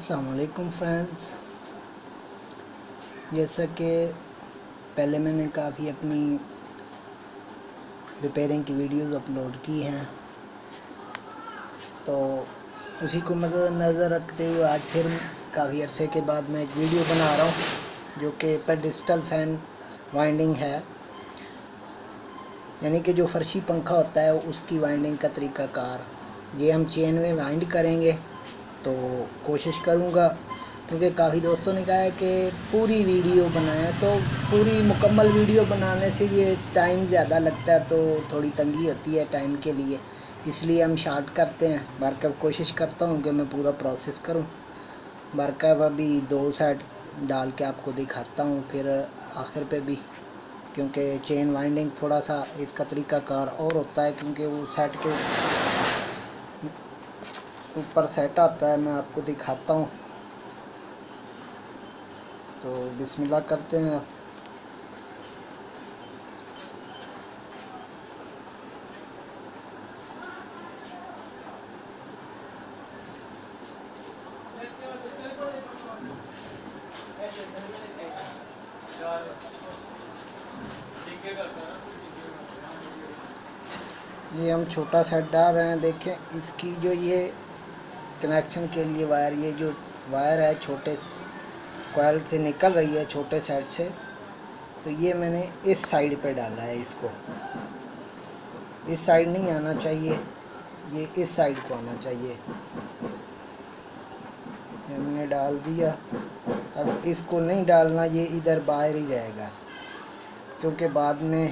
अस्सलामुअलैकुम फ्रेंड्स। जैसा कि पहले मैंने काफ़ी अपनी रिपेयरिंग की वीडियोस अपलोड की हैं, तो उसी को मद्देनज़र रखते हुए आज फिर काफ़ी अरसे के बाद मैं एक वीडियो बना रहा हूँ जो कि पेडिस्टल फ़ैन वाइंडिंग है, यानी कि जो फर्शी पंखा होता है उसकी वाइंडिंग का तरीक़ाकार। ये हम चेन में वाइंड करेंगे, तो कोशिश करूँगा क्योंकि काफ़ी दोस्तों ने कहा है कि पूरी वीडियो बनाएं, तो पूरी मुकम्मल वीडियो बनाने से ये टाइम ज़्यादा लगता है, तो थोड़ी तंगी होती है टाइम के लिए, इसलिए हम शार्ट करते हैं। बारकब कोशिश करता हूँ कि मैं पूरा प्रोसेस करूँ। बारकब अभी 2 सेट डाल के आपको दिखाता हूँ फिर आखिर पे भी, क्योंकि चेन वाइंडिंग थोड़ा सा इसका तरीक़ाकार और होता है, क्योंकि वो सेट के ऊपर सेट आता है। मैं आपको दिखाता हूँ, तो बिस्मिल्लाह करते हैं। ये हम छोटा सेट डाल रहे हैं। देखें इसकी जो ये कनेक्शन के लिए वायर, ये जो वायर है छोटे कॉइल से निकल रही है छोटे सेट से, तो ये मैंने इस साइड पे डाला है। इसको इस साइड नहीं आना चाहिए, ये इस साइड को आना चाहिए। हमने डाल दिया। अब इसको नहीं डालना, ये इधर बाहर ही रहेगा, क्योंकि बाद में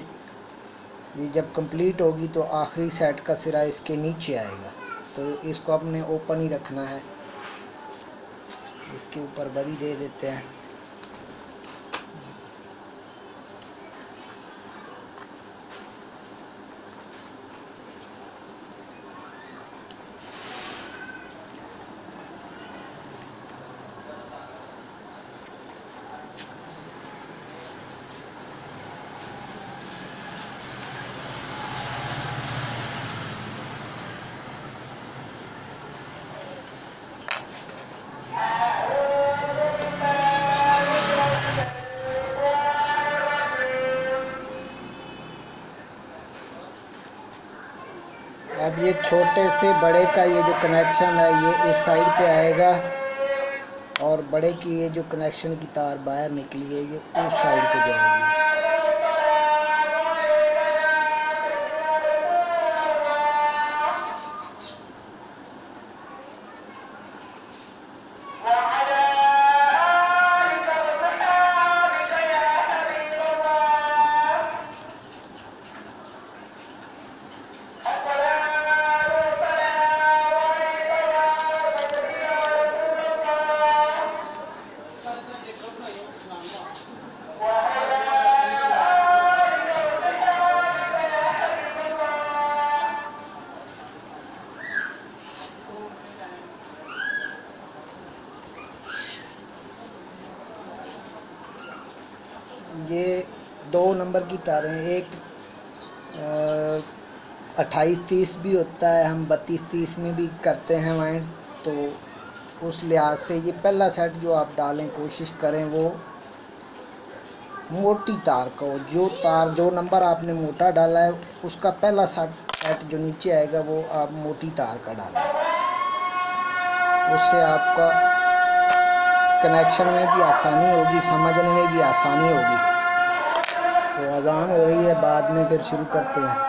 ये जब कंप्लीट होगी तो आखिरी सेट का सिरा इसके नीचे आएगा, तो इसको अपने ओपन ही रखना है। इसके ऊपर बरी दे देते हैं। अब ये छोटे से बड़े का ये जो कनेक्शन है ये इस साइड पे आएगा, और बड़े की ये जो कनेक्शन की तार बाहर निकली है ये उस साइड को जाएगी। ये 2 नंबर की तारें, एक 28-30 भी होता है, हम 32-30 में भी करते हैं वाइंड, तो उस लिहाज से ये पहला सेट जो आप डालें कोशिश करें वो मोटी तार का हो। जो नंबर आपने मोटा डाला है उसका पहला सेट जो नीचे आएगा वो आप मोटी तार का डालें, उससे आपका कनेक्शन में भी आसानी होगी, समझने में भी आसानी होगी। तो अज़ान हो रही है, बाद में फिर शुरू करते हैं।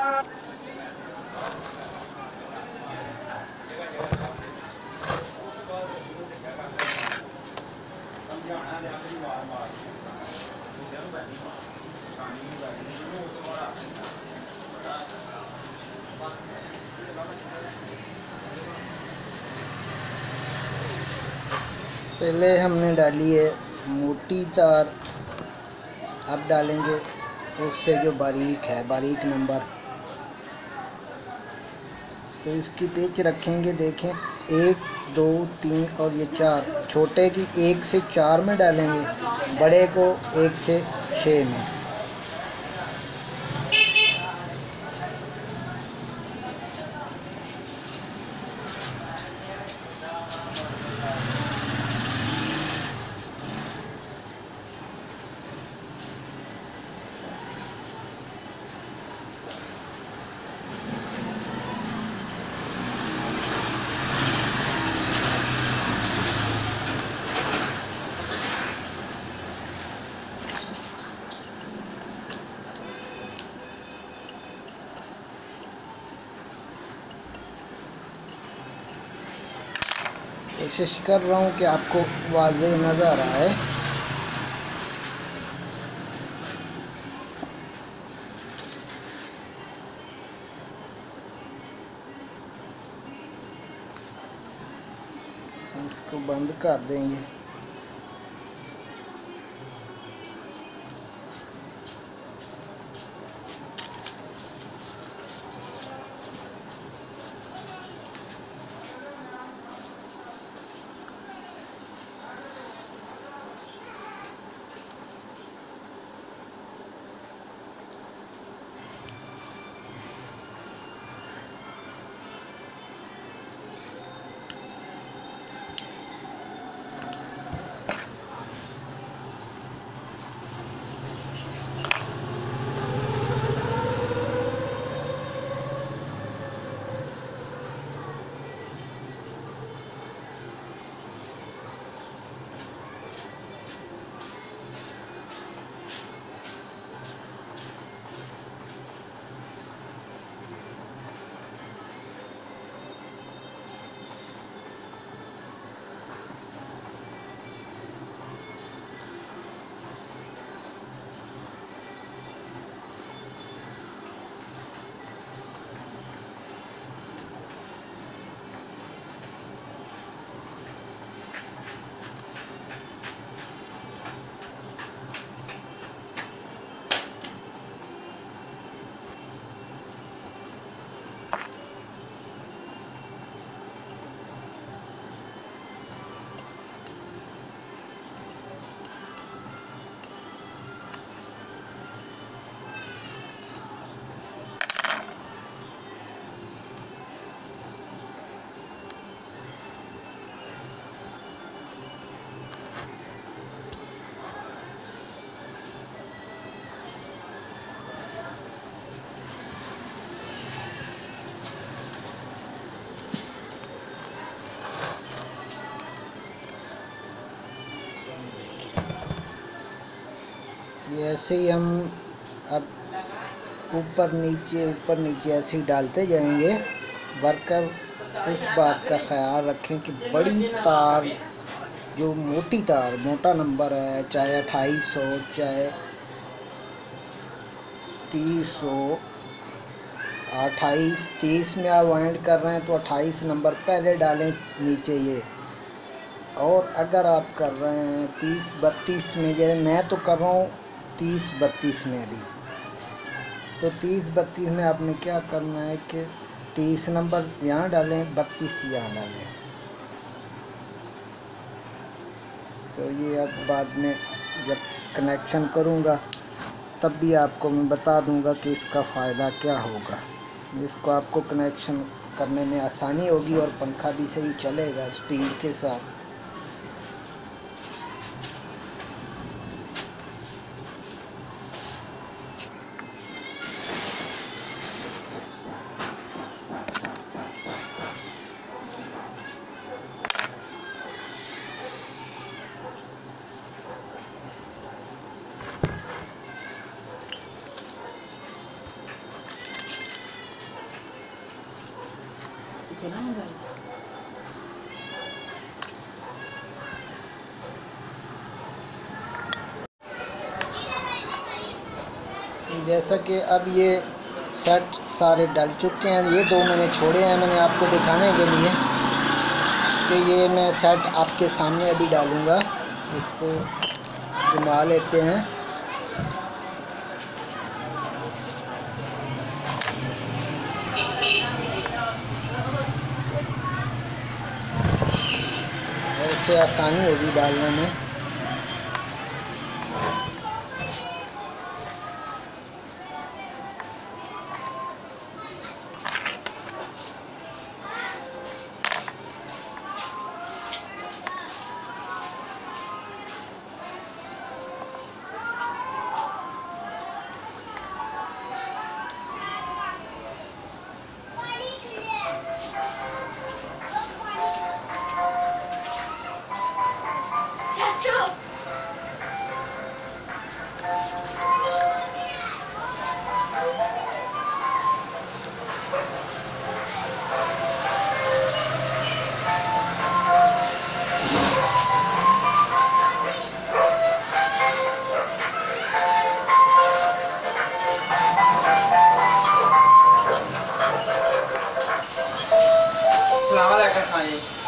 पहले हमने डाली है मोटी तार, अब डालेंगे उससे जो बारीक है, बारीक नंबर। तो इसकी पिच रखेंगे, देखें 1, 2, 3 और ये 4। छोटे की 1 से 4 में डालेंगे, बड़े को 1 से 6 में। कोशिश कर रहा हूँ कि आपको वाज़ेह नज़र आए। इसको बंद कर देंगे। ये ऐसे ही हम अब ऊपर नीचे ऐसे ही डालते जाएंगे। वर्कर इस बात का ख्याल रखें कि बड़ी तार, जो मोटी तार, मोटा नंबर है, चाहे 28 हो चाहे 30 हो, 28-30 में आप वाइंड कर रहे हैं तो 28 नंबर पहले डालें नीचे ये। और अगर आप कर रहे हैं 30-32 में, जैसे मैं तो कर रहा हूँ 30-32 में अभी, तो 30-32 में आपने क्या करना है कि 30 नंबर यहाँ डालें, 32 यहाँ डालें। तो ये अब बाद में जब कनेक्शन करूँगा तब भी आपको मैं बता दूँगा कि इसका फ़ायदा क्या होगा। इसको आपको कनेक्शन करने में आसानी होगी और पंखा भी सही चलेगा स्पीड के साथ। जैसा कि अब ये सेट सारे डल चुके हैं, ये दो मैंने छोड़े हैं मैंने आपको दिखाने के लिए कि ये मैं सेट आपके सामने अभी डालूँगा। इसको घुमा लेते हैं। ऐसे आसानी होगी डालने में। बैठकर खाएं।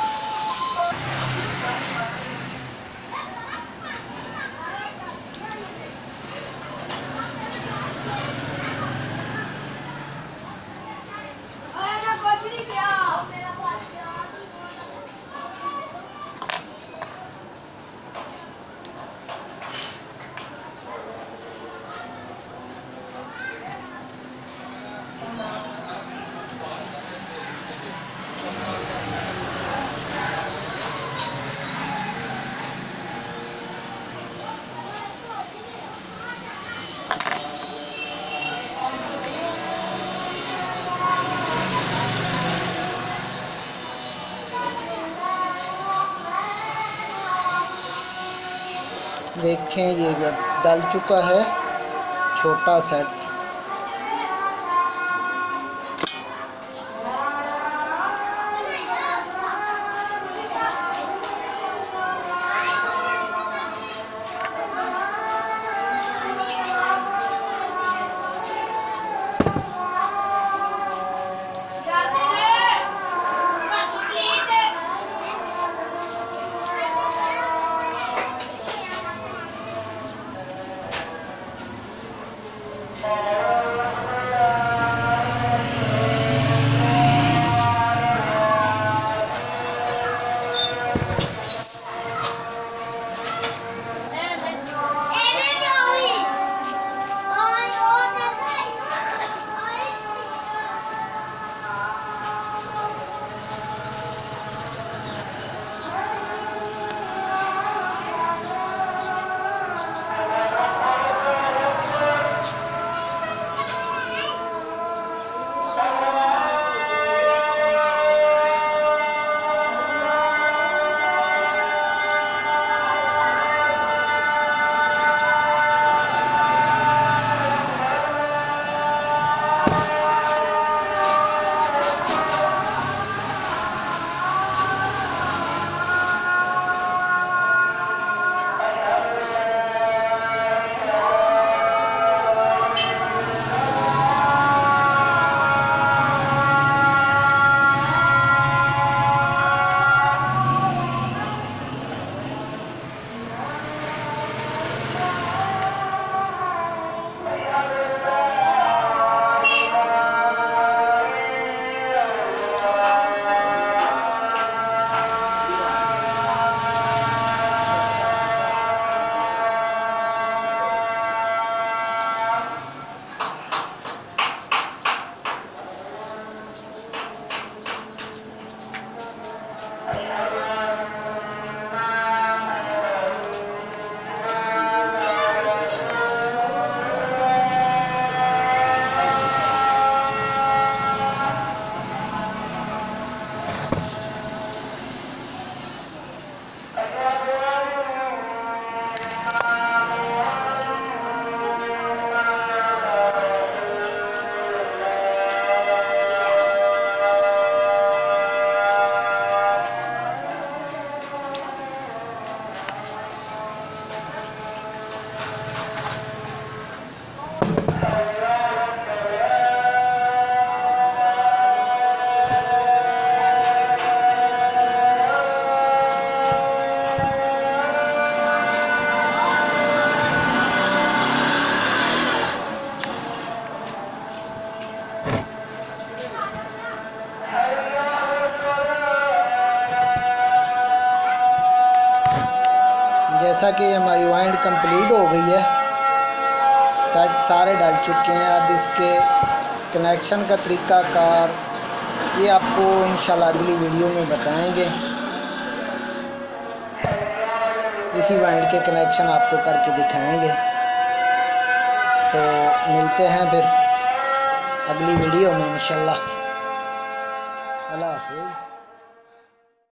देखें ये डल चुका है छोटा सेट। जैसा कि हमारी वाइंड कंप्लीट हो गई है, सेट सारे डाल चुके हैं। अब इसके कनेक्शन का तरीक़ाकार ये आपको इंशाल्लाह अगली वीडियो में बताएंगे। इसी वाइंड के कनेक्शन आपको करके दिखाएंगे। तो मिलते हैं फिर अगली वीडियो में इंशाल्लाह। अल्लाह हाफिज़।